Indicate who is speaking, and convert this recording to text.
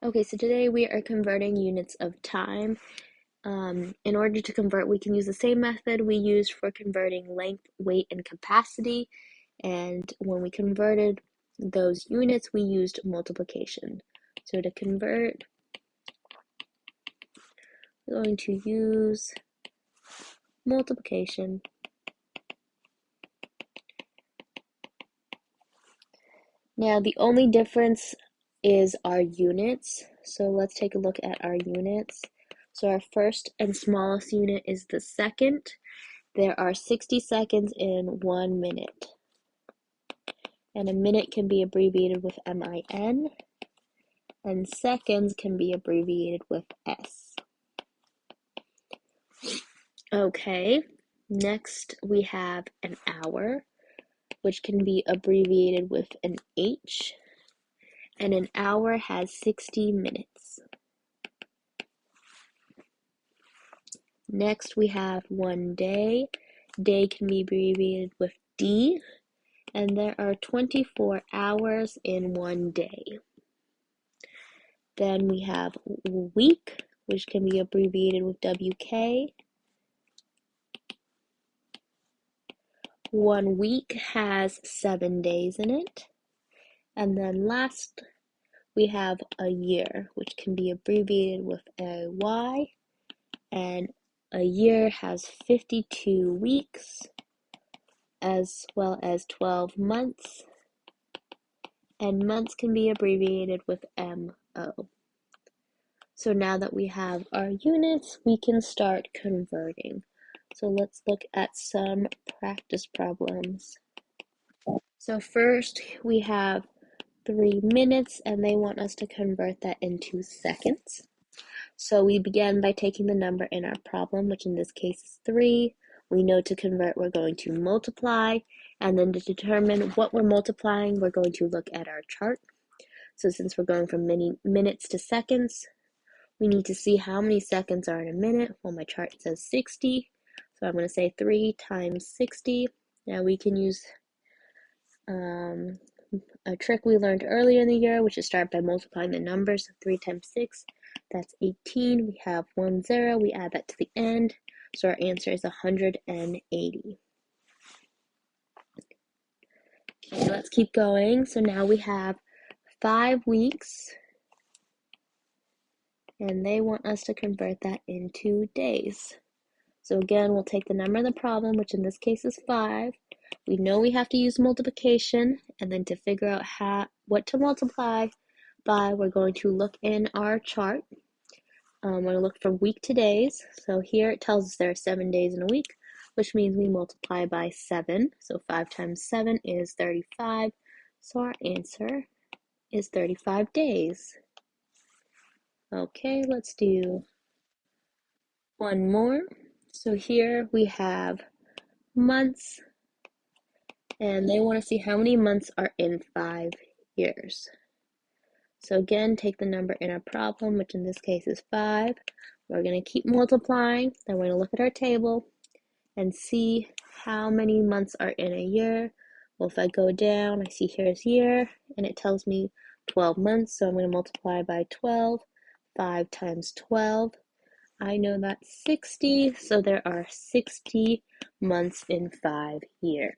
Speaker 1: Okay, so today we are converting units of time. In order to convert, we can use the same method we used for converting length, weight, and capacity. And when we converted those units, we used multiplication. So to convert, we're going to use multiplication. Now, the only difference is our units. So let's take a look at our units. So our first and smallest unit is the second. There are 60 seconds in 1 minute. And a minute can be abbreviated with MIN, and seconds can be abbreviated with S. Okay, next we have an hour, which can be abbreviated with an H, and an hour has 60 minutes. Next we have 1 day. Day can be abbreviated with D, and there are 24 hours in 1 day. Then we have week, which can be abbreviated with WK. 1 week has 7 days in it. And then last, we have a year, which can be abbreviated with a Y. And a year has 52 weeks, as well as 12 months. And months can be abbreviated with MO. So now that we have our units, we can start converting. So let's look at some practice problems. So first we have 3 minutes and they want us to convert that into seconds. So we begin by taking the number in our problem, which in this case is 3. We know to convert we're going to multiply, and then to determine what we're multiplying, we're going to look at our chart. So since we're going from minutes to seconds, we need to see how many seconds are in a minute. Well, my chart says 60, so I'm going to say 3 times 60. Now we can use a trick we learned earlier in the year, which is start by multiplying the numbers. So 3 times 6, that's 18. We have 1 0, we add that to the end, so our answer is 180. Okay, let's keep going. So now we have 5 weeks, and they want us to convert that into days. So again, we'll take the number in the problem, which in this case is 5. We know we have to use multiplication, and then to figure out what to multiply by, we're going to look in our chart. We're going to look from week to days. So here it tells us there are 7 days in a week, which means we multiply by 7. So 5 times 7 is 35. So our answer is 35 days. Okay, let's do one more. So here we have months, and they want to see how many months are in 5 years. So again, take the number in our problem, which in this case is 5. We're going to keep multiplying, then we're going to look at our table and see how many months are in a year. Well, if I go down, I see here's year, and it tells me 12 months, so I'm going to multiply by 12. 5 times 12, I know that's 60, so there are 60 months in 5 years.